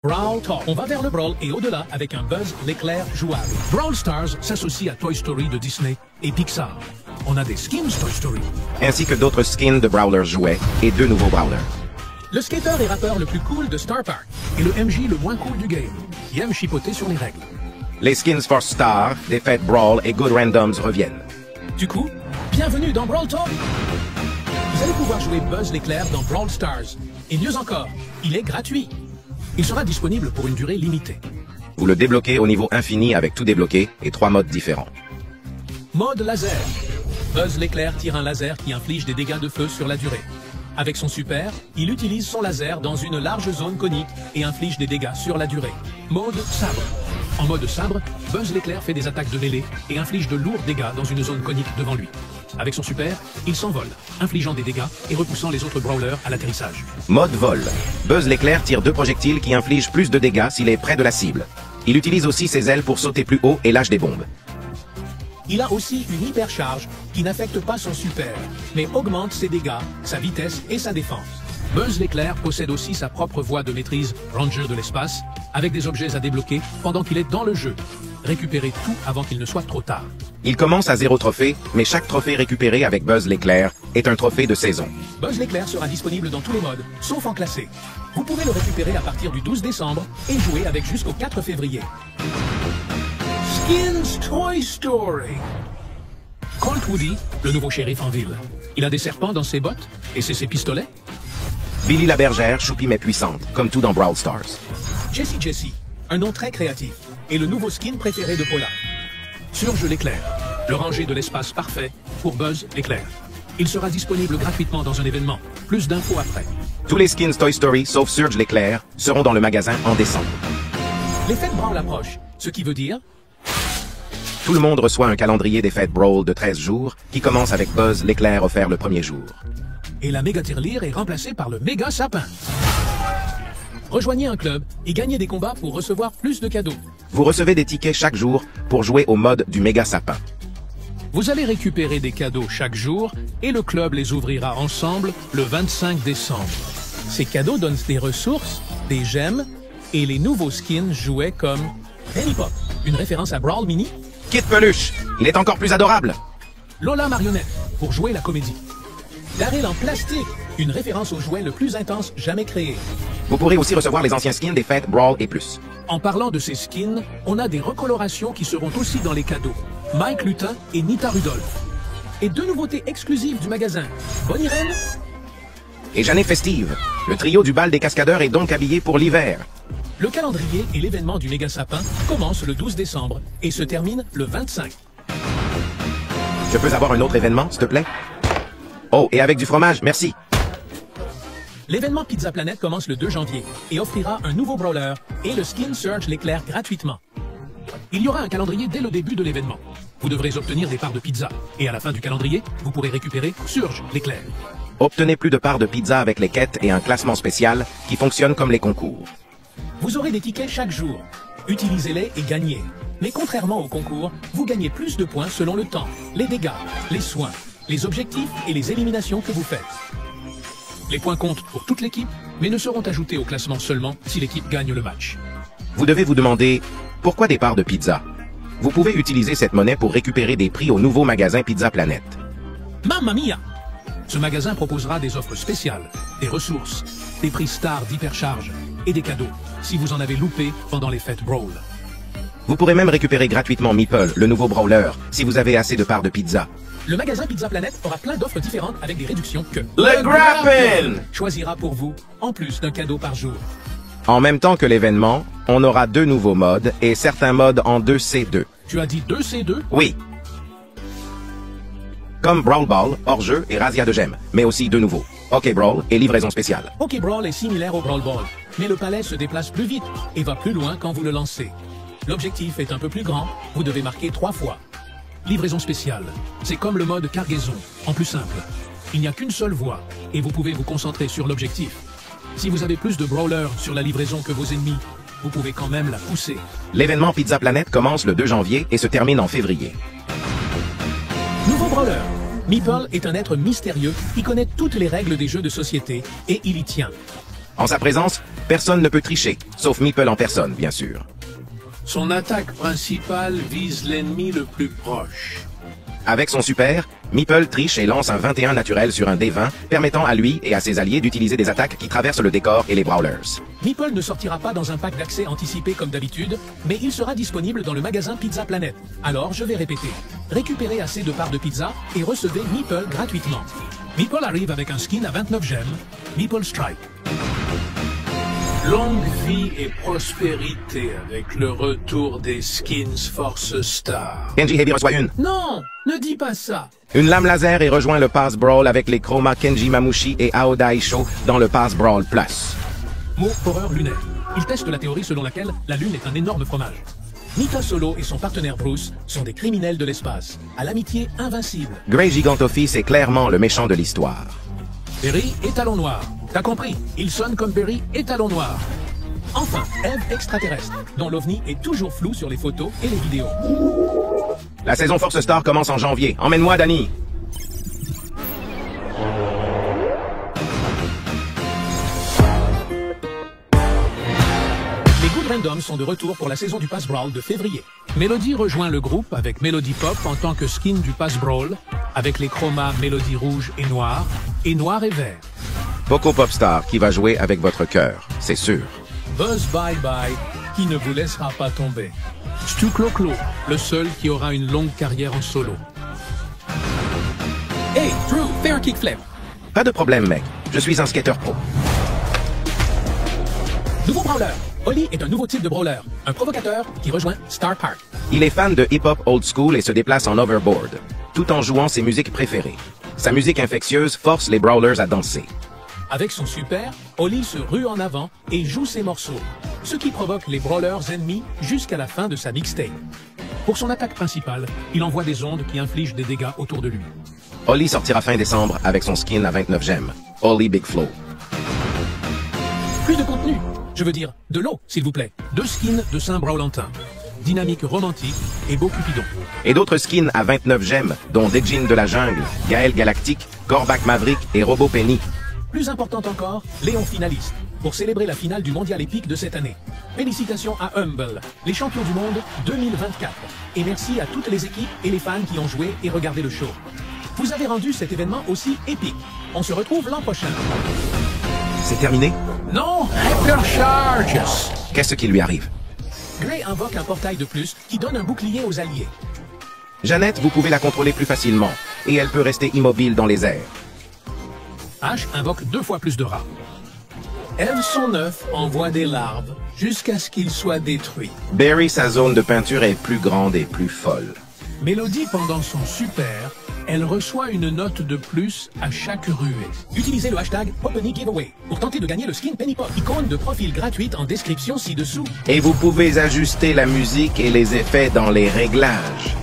Brawl Talk. On va vers le Brawl et au-delà avec un Buzz l'éclair jouable. Brawl Stars s'associe à Toy Story de Disney et Pixar. On a des skins Toy Story. Ainsi que d'autres skins de Brawlers jouets et 2 nouveaux Brawlers. Le skater et rappeur le plus cool de Star Park et le MJ le moins cool du game, qui aime chipoter sur les règles. Les skins for Star, des fêtes Brawl et Good Randoms reviennent. Du coup, bienvenue dans Brawl Talk. Vous allez pouvoir jouer Buzz l'éclair dans Brawl Stars. Et mieux encore, il est gratuit. Il sera disponible pour une durée limitée. Vous le débloquez au niveau infini avec tout débloqué et 3 modes différents. Mode laser. Buzz l'éclair tire un laser qui inflige des dégâts de feu sur la durée. Avec son super, il utilise son laser dans une large zone conique et inflige des dégâts sur la durée. Mode sabre. En mode sabre, Buzz l'éclair fait des attaques de mêlée et inflige de lourds dégâts dans une zone conique devant lui. Avec son super, il s'envole, infligeant des dégâts et repoussant les autres brawlers à l'atterrissage. Mode vol. Buzz l'éclair tire 2 projectiles qui infligent plus de dégâts s'il est près de la cible. Il utilise aussi ses ailes pour sauter plus haut et lâche des bombes. Il a aussi une hypercharge qui n'affecte pas son super, mais augmente ses dégâts, sa vitesse et sa défense. Buzz l'éclair possède aussi sa propre voie de maîtrise Ranger de l'espace, avec des objets à débloquer pendant qu'il est dans le jeu. Récupérez tout avant qu'il ne soit trop tard. Il commence à 0 trophée, mais chaque trophée récupéré avec Buzz l'éclair est un trophée de saison. Buzz l'éclair sera disponible dans tous les modes, sauf en classé. Vous pouvez le récupérer à partir du 12 décembre et jouer avec jusqu'au 4 février. Skins Toy Story. Colt Woody, le nouveau shérif en ville. Il a des serpents dans ses bottes et c'est ses pistolets. Billy la bergère, choupie mais puissante, comme tout dans Brawl Stars. Jessie, un nom très créatif, et le nouveau skin préféré de Paula. Surge l'éclair, le rangé de l'espace parfait pour Buzz l'éclair. Il sera disponible gratuitement dans un événement. Plus d'infos après. Tous les skins Toy Story, sauf Surge l'éclair, seront dans le magasin en décembre. Les fêtes Brawl approchent, ce qui veut dire... Tout le monde reçoit un calendrier des fêtes Brawl de 13 jours, qui commence avec Buzz l'éclair offert le premier jour. Et la méga tirelire est remplacée par le méga sapin. Rejoignez un club et gagnez des combats pour recevoir plus de cadeaux. Vous recevez des tickets chaque jour pour jouer au mode du méga sapin. Vous allez récupérer des cadeaux chaque jour et le club les ouvrira ensemble le 25 décembre. Ces cadeaux donnent des ressources, des gemmes et les nouveaux skins jouets comme Penny Pop, une référence à Brawl Mini. Kid Peluche, il est encore plus adorable. Lola Marionnette, pour jouer la comédie. Daryl en plastique, une référence au jouet le plus intense jamais créé. Vous pourrez aussi recevoir les anciens skins des fêtes Brawl et plus. En parlant de ces skins, on a des recolorations qui seront aussi dans les cadeaux. Mike Lutin et Nita Rudolph. Et 2 nouveautés exclusives du magasin. Bonnie Reine et Jeannet Festive. Le trio du bal des cascadeurs est donc habillé pour l'hiver. Le calendrier et l'événement du méga sapin commencent le 12 décembre et se terminent le 25. Je peux avoir un autre événement, s'il te plaît? Oh, et avec du fromage, merci. L'événement Pizza Planet commence le 2 janvier et offrira un nouveau brawler et le skin Surge l'éclair gratuitement. Il y aura un calendrier dès le début de l'événement. Vous devrez obtenir des parts de pizza et à la fin du calendrier, vous pourrez récupérer Surge l'éclair. Obtenez plus de parts de pizza avec les quêtes et un classement spécial qui fonctionne comme les concours. Vous aurez des tickets chaque jour. Utilisez-les et gagnez. Mais contrairement au concours, vous gagnez plus de points selon le temps, les dégâts, les soins, les objectifs et les éliminations que vous faites. Les points comptent pour toute l'équipe, mais ne seront ajoutés au classement seulement si l'équipe gagne le match. Vous devez vous demander, pourquoi des parts de pizza? Vous pouvez utiliser cette monnaie pour récupérer des prix au nouveau magasin Pizza Planet. Mamma mia! Ce magasin proposera des offres spéciales, des ressources, des prix stars d'hypercharge et des cadeaux, si vous en avez loupé pendant les fêtes Brawl. Vous pourrez même récupérer gratuitement Meeple, le nouveau brawler, si vous avez assez de parts de pizza. Le magasin Pizza Planet aura plein d'offres différentes avec des réductions que le Grappin choisira pour vous, en plus d'un cadeau par jour. En même temps que l'événement, on aura 2 nouveaux modes et certains modes en 2C2. Tu as dit 2C2? Oui. Comme Brawl Ball, hors-jeu et Razzia de gemmes, mais aussi 2 nouveaux. OK Brawl et livraison spéciale. OK Brawl est similaire au Brawl Ball, mais le palais se déplace plus vite et va plus loin quand vous le lancez. L'objectif est un peu plus grand, vous devez marquer 3 fois. Livraison spéciale, c'est comme le mode cargaison, en plus simple. Il n'y a qu'une seule voie, et vous pouvez vous concentrer sur l'objectif. Si vous avez plus de brawlers sur la livraison que vos ennemis, vous pouvez quand même la pousser. L'événement Pizza Planet commence le 2 janvier et se termine en février. Nouveau brawler. Meeple est un être mystérieux qui connaît toutes les règles des jeux de société, et il y tient. En sa présence, personne ne peut tricher, sauf Meeple en personne, bien sûr. Son attaque principale vise l'ennemi le plus proche. Avec son super, Meeple triche et lance un 21 naturel sur un D20, permettant à lui et à ses alliés d'utiliser des attaques qui traversent le décor et les brawlers. Meeple ne sortira pas dans un pack d'accès anticipé comme d'habitude, mais il sera disponible dans le magasin Pizza Planet. Alors je vais répéter. Récupérez assez de parts de pizza et recevez Meeple gratuitement. Meeple arrive avec un skin à 29 gemmes, Meeple Strike. Longue vie et prospérité avec le retour des skins Force Star. Kenji Heavy reçoit une. Non, ne dis pas ça. Une lame laser et rejoint le Pass Brawl avec les chromas Kenji Mamushi et Aodai Sho dans le Pass Brawl Plus. Mot horreur lunaire. Il teste la théorie selon laquelle la Lune est un énorme fromage. Nita Solo et son partenaire Bruce sont des criminels de l'espace, à l'amitié invincible. Grey Gigantoffice est clairement le méchant de l'histoire. Perry, étalon noir. T'as compris? Il sonne comme Perry, étalon noir. Enfin, Eve extraterrestre, dont l'OVNI est toujours flou sur les photos et les vidéos. La saison Force Star commence en janvier. Emmène-moi, Danny. Les Good Randoms sont de retour pour la saison du Pass Brawl de février. Melody rejoint le groupe avec Melody Pop en tant que skin du Pass Brawl, avec les chromas Melody rouge et noir et vert. Poco Popstar qui va jouer avec votre cœur, c'est sûr. Buzz Bye Bye, qui ne vous laissera pas tomber. Stu Clo Clo, le seul qui aura une longue carrière en solo. Hey, Drew, fais un kickflip. Pas de problème, mec. Je suis un skater pro. Nouveau brawler. Oli est un nouveau type de brawler, un provocateur qui rejoint Star Park. Il est fan de hip-hop old school et se déplace en overboard, tout en jouant ses musiques préférées. Sa musique infectieuse force les brawlers à danser. Avec son super, Oli se rue en avant et joue ses morceaux, ce qui provoque les brawlers ennemis jusqu'à la fin de sa mixtape. Pour son attaque principale, il envoie des ondes qui infligent des dégâts autour de lui. Oli sortira fin décembre avec son skin à 29 gemmes, Oli Big Flow. Plus de contenu, je veux dire de l'eau, s'il vous plaît. 2 skins de Saint-Braulentin, dynamique romantique et beau Cupidon. Et d'autres skins à 29 gemmes, dont Dejin de la jungle, Gaël Galactique, Korvac Maverick et Robo Penny. Plus important encore, Léon finaliste, pour célébrer la finale du mondial épique de cette année. Félicitations à Humble, les champions du monde 2024. Et merci à toutes les équipes et les fans qui ont joué et regardé le show. Vous avez rendu cet événement aussi épique. On se retrouve l'an prochain. C'est terminé? Non, Hyper Charges. Qu'est-ce qui lui arrive? Grey invoque un portail de plus qui donne un bouclier aux alliés. Jeannette, vous pouvez la contrôler plus facilement, et elle peut rester immobile dans les airs. Ash invoque 2 fois plus de rats. Eve, son œuf, envoie des larves jusqu'à ce qu'il soit détruit. Barry, sa zone de peinture est plus grande et plus folle. Mélodie, pendant son super, elle reçoit une note de plus à chaque ruée. Utilisez le hashtag Poppenny Giveaway pour tenter de gagner le skin Penny Pop, icône de profil gratuite en description ci-dessous. Et vous pouvez ajuster la musique et les effets dans les réglages.